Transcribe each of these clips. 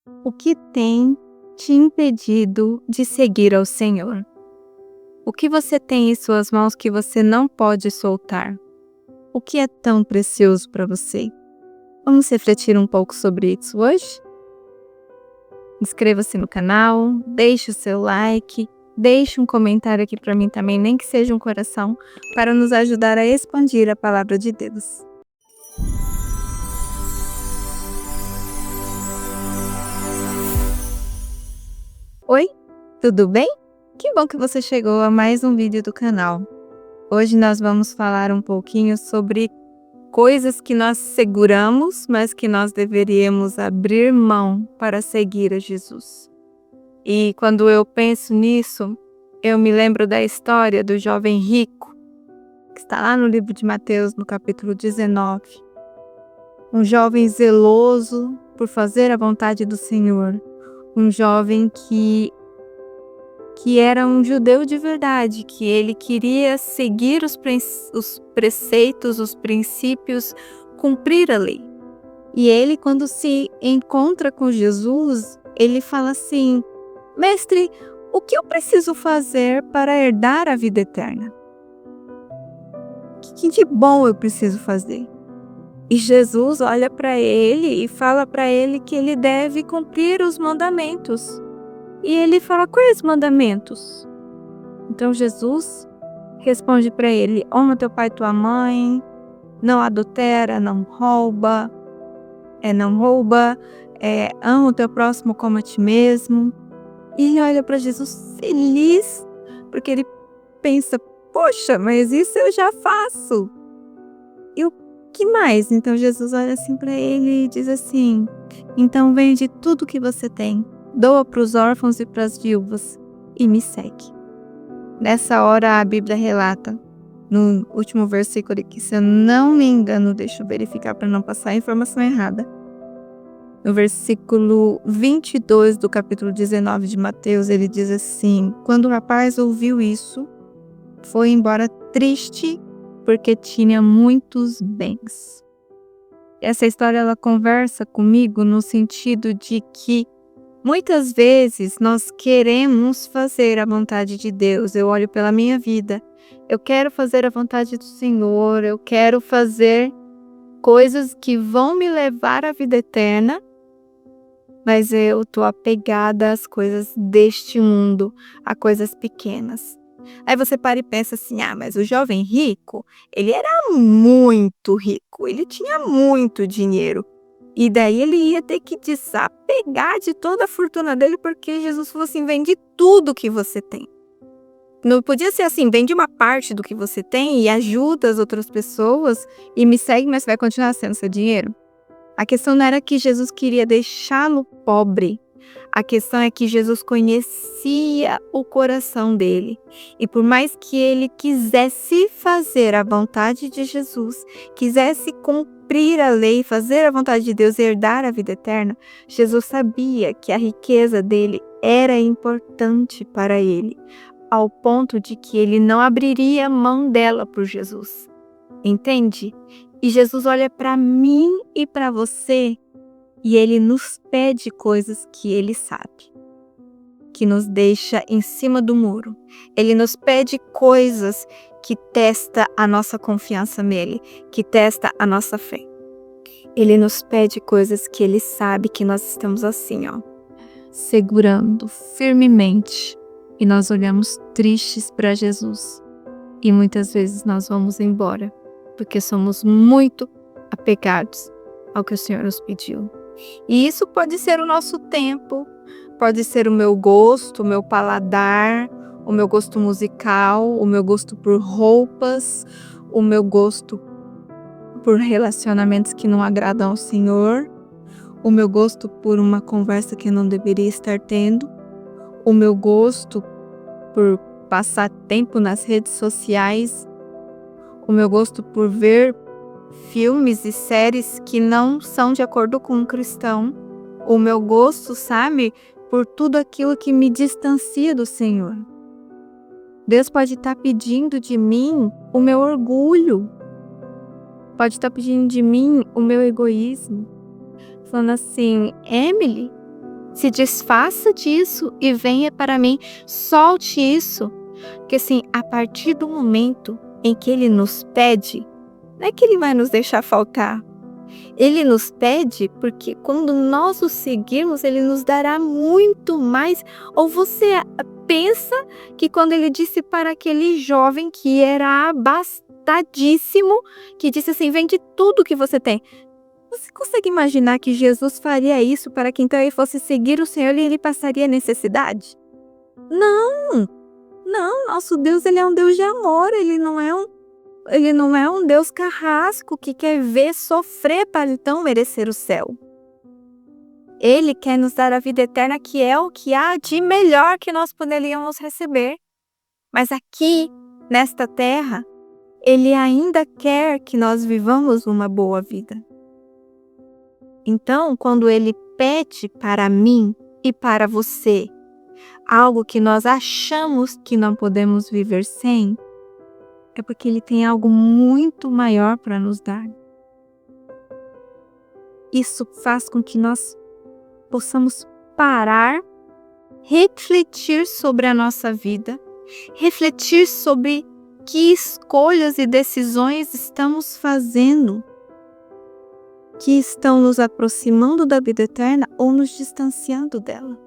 O que tem te impedido de seguir ao Senhor? O que você tem em suas mãos que você não pode soltar? O que é tão precioso para você? Vamos refletir um pouco sobre isso hoje? Inscreva-se no canal, deixe o seu like, deixe um comentário aqui para mim também, nem que seja um coração, para nos ajudar a expandir a palavra de Deus. Oi, tudo bem? Que bom que você chegou a mais um vídeo do canal. Hoje nós vamos falar um pouquinho sobre coisas que nós seguramos, mas que nós deveríamos abrir mão para seguir a Jesus. E quando eu penso nisso, eu me lembro da história do jovem rico, que está lá no livro de Mateus, no capítulo 19. Um jovem zeloso por fazer a vontade do Senhor. Um jovem que era um judeu de verdade, que ele queria seguir os preceitos, os princípios, cumprir a lei. E ele, quando se encontra com Jesus, ele fala assim: Mestre, o que eu preciso fazer para herdar a vida eterna? O que de bom eu preciso fazer? E Jesus olha para ele e fala para ele que ele deve cumprir os mandamentos. E ele fala: quais mandamentos? Então Jesus responde para ele: honra teu pai e tua mãe, não adultera, não rouba, ama o teu próximo como a ti mesmo. E ele olha para Jesus feliz, porque ele pensa: poxa, mas isso eu já faço. E o que mais? Então Jesus olha assim para ele e diz assim: então vende tudo que você tem, doa para os órfãos e para as viúvas e me segue. Nessa hora a Bíblia relata, no último versículo aqui, se eu não me engano, deixa eu verificar para não passar a informação errada. No versículo 22 do capítulo 19 de Mateus, ele diz assim: quando o rapaz ouviu isso, foi embora triste porque tinha muitos bens. Essa história ela conversa comigo no sentido de que muitas vezes nós queremos fazer a vontade de Deus. Eu olho pela minha vida, eu quero fazer a vontade do Senhor, eu quero fazer coisas que vão me levar à vida eterna, mas eu estou apegada às coisas deste mundo, a coisas pequenas. Aí você para e pensa assim: mas o jovem rico, ele era muito rico, ele tinha muito dinheiro. E daí ele ia ter que desapegar de toda a fortuna dele, porque Jesus falou assim: vende tudo que você tem. Não podia ser assim: vende uma parte do que você tem e ajuda as outras pessoas e me segue, mas vai continuar sendo seu dinheiro. A questão não era que Jesus queria deixá-lo pobre. A questão é que Jesus conhecia o coração dele. E por mais que ele quisesse fazer a vontade de Jesus, quisesse cumprir a lei, fazer a vontade de Deus e herdar a vida eterna, Jesus sabia que a riqueza dele era importante para ele, ao ponto de que ele não abriria mão dela por Jesus. Entende? E Jesus olha para mim e para você e ele nos pede coisas que ele sabe, que nos deixa em cima do muro. Ele nos pede coisas que testa a nossa confiança nele, que testa a nossa fé. Ele nos pede coisas que ele sabe que nós estamos assim, segurando firmemente, e nós olhamos tristes para Jesus. E muitas vezes nós vamos embora, porque somos muito apegados ao que o Senhor nos pediu. E isso pode ser o nosso tempo, pode ser o meu gosto, o meu paladar, o meu gosto musical, o meu gosto por roupas, o meu gosto por relacionamentos que não agradam ao Senhor, o meu gosto por uma conversa que eu não deveria estar tendo, o meu gosto por passar tempo nas redes sociais, o meu gosto por ver filmes e séries que não são de acordo com um cristão, o meu gosto, sabe, por tudo aquilo que me distancia do Senhor. Deus pode estar pedindo de mim o meu orgulho, pode estar pedindo de mim o meu egoísmo, falando assim: Emily, Se desfaça disso e venha para mim. Solte isso. Porque assim, a partir do momento em que Ele nos pede, não é que Ele vai nos deixar faltar. Ele nos pede porque quando nós o seguirmos, Ele nos dará muito mais. Ou você pensa que quando Ele disse para aquele jovem que era abastadíssimo, que disse assim, vende tudo que você tem. Você consegue imaginar que Jesus faria isso para que então ele fosse seguir o Senhor e ele passaria necessidade? Não, não, nosso Deus ele é um Deus de amor, ele não é um Deus carrasco que quer ver sofrer para então merecer o céu. Ele quer nos dar a vida eterna, que é o que há de melhor que nós poderíamos receber. Mas aqui, nesta terra, Ele ainda quer que nós vivamos uma boa vida. Então, quando Ele pede para mim e para você algo que nós achamos que não podemos viver sem, é porque Ele tem algo muito maior para nos dar. Isso faz com que nós possamos parar, refletir sobre a nossa vida, refletir sobre que escolhas e decisões estamos fazendo que estão nos aproximando da vida eterna ou nos distanciando dela.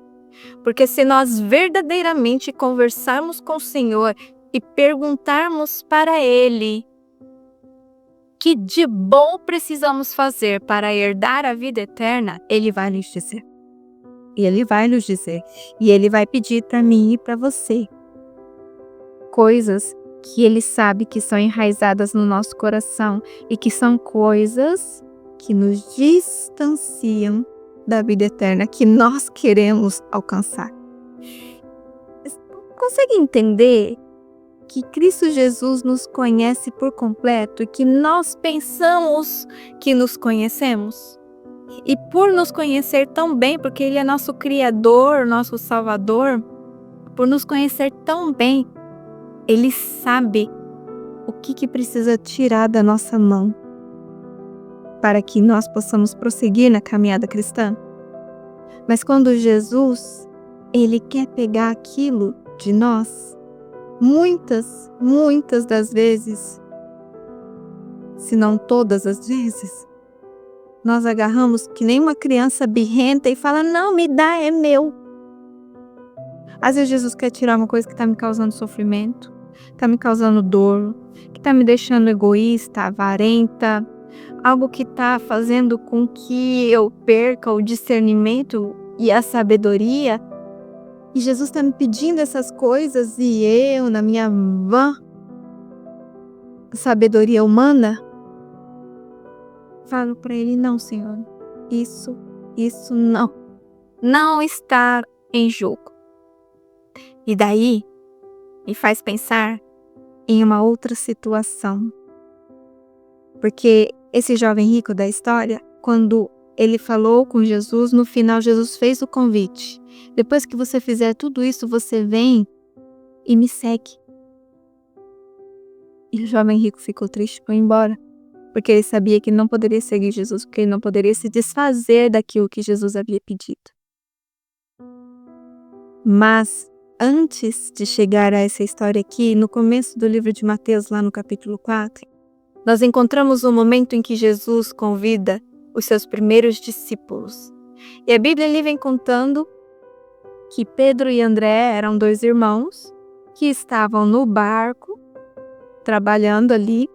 Porque se nós verdadeiramente conversarmos com o Senhor e perguntarmos para Ele que de bom precisamos fazer para herdar a vida eterna, Ele vai nos dizer. E Ele vai nos dizer. E Ele vai pedir para mim e para você coisas que Ele sabe que são enraizadas no nosso coração e que são coisas que nos distanciam da vida eterna que nós queremos alcançar. Consegue entender que Cristo Jesus nos conhece por completo e que nós pensamos que nos conhecemos? E por nos conhecer tão bem, porque Ele é nosso Criador, nosso Salvador, por nos conhecer tão bem, Ele sabe o que precisa tirar da nossa mão para que nós possamos prosseguir na caminhada cristã. Mas quando Jesus, Ele quer pegar aquilo de nós, muitas das vezes, se não todas as vezes, nós agarramos que nem uma criança birrenta e fala, não, me dá, é meu. Às vezes Jesus quer tirar uma coisa que está me causando sofrimento, está me causando dor, que está me deixando egoísta, avarenta, algo que está fazendo com que eu perca o discernimento e a sabedoria. E Jesus está me pedindo essas coisas e eu, na minha vã sabedoria humana, falo para Ele, não, Senhor, isso não está em jogo. E daí me faz pensar em uma outra situação. Porque esse jovem rico da história, quando ele falou com Jesus, no final Jesus fez o convite. Depois que você fizer tudo isso, você vem e me segue. E o jovem rico ficou triste e foi embora. Porque ele sabia que não poderia seguir Jesus, porque ele não poderia se desfazer daquilo que Jesus havia pedido. Mas antes de chegar a essa história aqui, no começo do livro de Mateus, lá no capítulo 4, nós encontramos um momento em que Jesus convida os seus primeiros discípulos. E a Bíblia ali vem contando que Pedro e André eram dois irmãos que estavam no barco, trabalhando ali,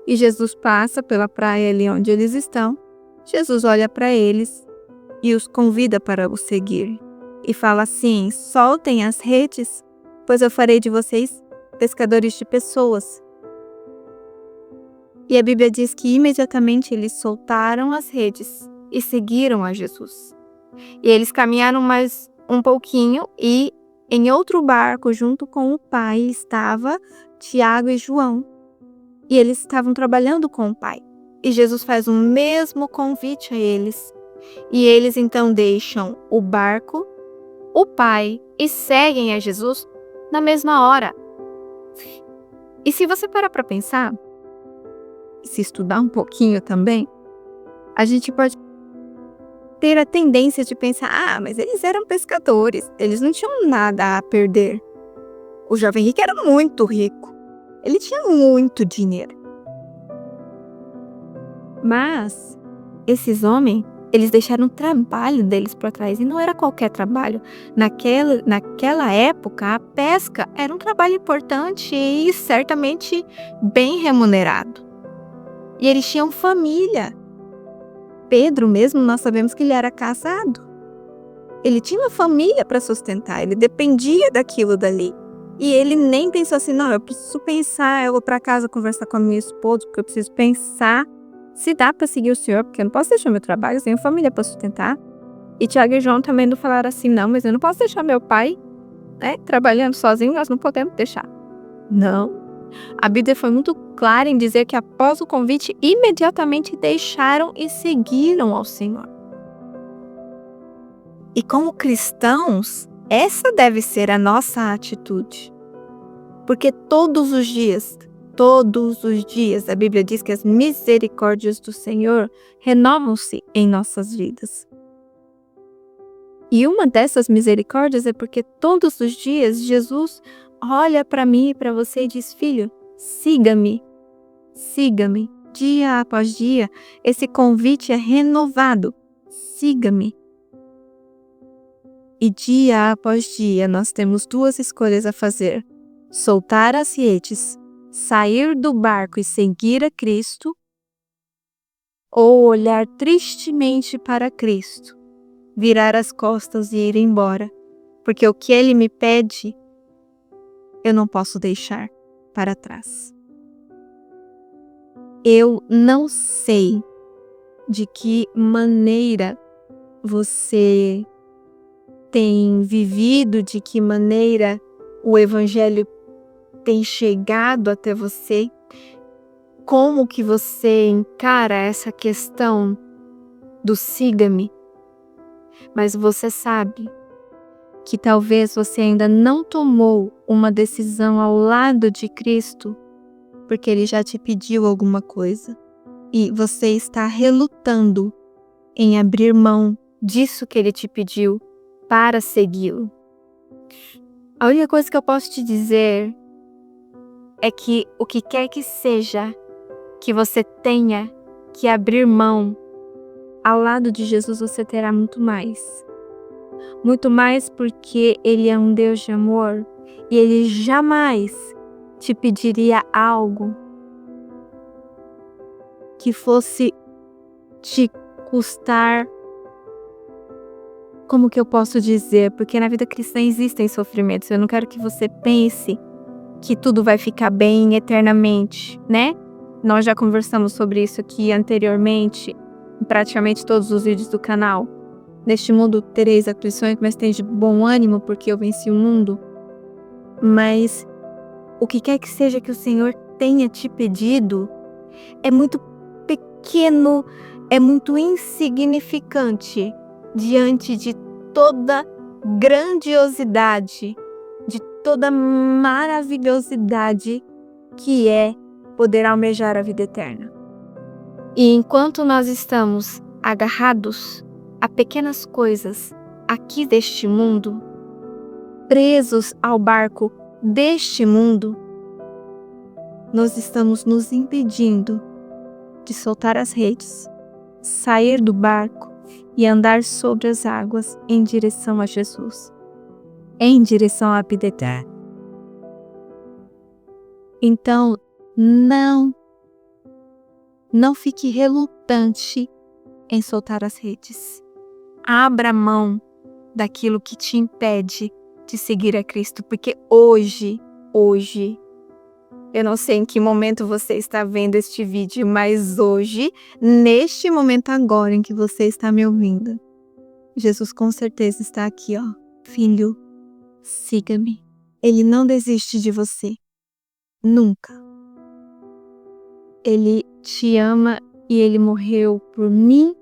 e Jesus passa pela praia ali onde eles estão. Jesus olha para eles e os convida para o seguir. E fala assim, soltem as redes, pois eu farei de vocês pescadores de pessoas. E a Bíblia diz que imediatamente eles soltaram as redes e seguiram a Jesus. E eles caminharam mais um pouquinho e em outro barco, junto com o pai, estava Tiago e João. E eles estavam trabalhando com o pai. E Jesus faz o mesmo convite a eles. E eles então deixam o barco, o pai e seguem a Jesus na mesma hora. E se você parar para pensar, se estudar um pouquinho também, a gente pode ter a tendência de pensar, mas eles eram pescadores, eles não tinham nada a perder. O jovem rico era muito rico, ele tinha muito dinheiro. Mas esses homens, eles deixaram o trabalho deles para trás, e não era qualquer trabalho. Naquela época, a pesca era um trabalho importante e certamente bem remunerado. E eles tinham família. Pedro mesmo, nós sabemos que ele era casado. Ele tinha uma família para sustentar, ele dependia daquilo dali. E ele nem pensou assim, não, eu preciso pensar, eu vou para casa conversar com a minha esposa, porque eu preciso pensar se dá para seguir o Senhor, porque eu não posso deixar meu trabalho, eu tenho família para sustentar. E Tiago e João também não falaram assim, não, mas eu não posso deixar meu pai, trabalhando sozinho, nós não podemos deixar. Não. A Bíblia foi muito clara em dizer que após o convite, imediatamente deixaram e seguiram ao Senhor. E como cristãos, essa deve ser a nossa atitude. Porque todos os dias, a Bíblia diz que as misericórdias do Senhor renovam-se em nossas vidas. E uma dessas misericórdias é porque todos os dias Jesus olha para mim e para você e diz, filho, siga-me, siga-me. Dia após dia, esse convite é renovado, siga-me. E dia após dia, nós temos duas escolhas a fazer: soltar as redes, sair do barco e seguir a Cristo, ou olhar tristemente para Cristo, virar as costas e ir embora, porque o que Ele me pede, eu não posso deixar para trás. Eu não sei de que maneira você tem vivido, de que maneira o Evangelho tem chegado até você, como que você encara essa questão do siga-me, mas você sabe que talvez você ainda não tomou uma decisão ao lado de Cristo, porque Ele já te pediu alguma coisa e você está relutando em abrir mão disso que Ele te pediu para segui-lo. A única coisa que eu posso te dizer é que o que quer que seja que você tenha que abrir mão, ao lado de Jesus você terá muito mais. Muito mais, porque Ele é um Deus de amor e Ele jamais te pediria algo que fosse te custar, como que eu posso dizer? Porque na vida cristã existem sofrimentos. Eu não quero que você pense que tudo vai ficar bem eternamente, né? Nós já conversamos sobre isso aqui anteriormente, em praticamente todos os vídeos do canal. Neste mundo tereis aflições, mas tende bom ânimo, porque eu venci o mundo. Mas o que quer que seja que o Senhor tenha te pedido é muito pequeno, é muito insignificante diante de toda grandiosidade, de toda maravilhosidade que é poder almejar a vida eterna. E enquanto nós estamos agarrados a pequenas coisas aqui deste mundo, presos ao barco deste mundo, nós estamos nos impedindo de soltar as redes, sair do barco e andar sobre as águas em direção a Jesus, em direção à vida eterna. Então, não fique relutante em soltar as redes. Abra mão daquilo que te impede de seguir a Cristo, porque hoje, eu não sei em que momento você está vendo este vídeo, mas hoje, neste momento agora em que você está me ouvindo, Jesus com certeza está aqui, filho, siga-me. Ele não desiste de você, nunca. Ele te ama e Ele morreu por mim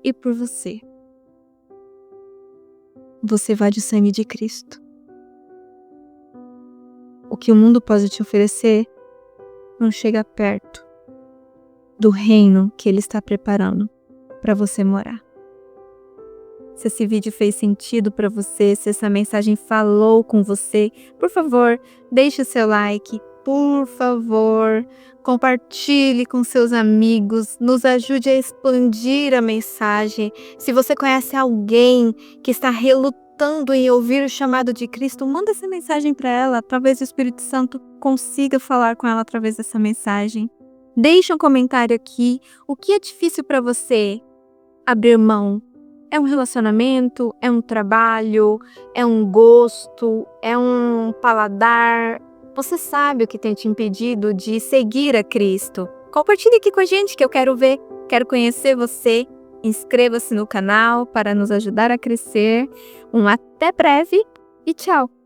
e por você. Você vale o sangue de Cristo. O que o mundo pode te oferecer não chega perto do reino que Ele está preparando para você morar. Se esse vídeo fez sentido para você, se essa mensagem falou com você, por favor, deixe o seu like. Por favor, compartilhe com seus amigos, nos ajude a expandir a mensagem. Se você conhece alguém que está relutando em ouvir o chamado de Cristo, manda essa mensagem para ela. Talvez o Espírito Santo consiga falar com ela através dessa mensagem. Deixe um comentário aqui. O que é difícil para você abrir mão? É um relacionamento? É um trabalho? É um gosto? É um paladar? Você sabe o que tem te impedido de seguir a Cristo? Compartilhe aqui com a gente que eu quero ver, quero conhecer você. Inscreva-se no canal para nos ajudar a crescer. Um até breve e tchau!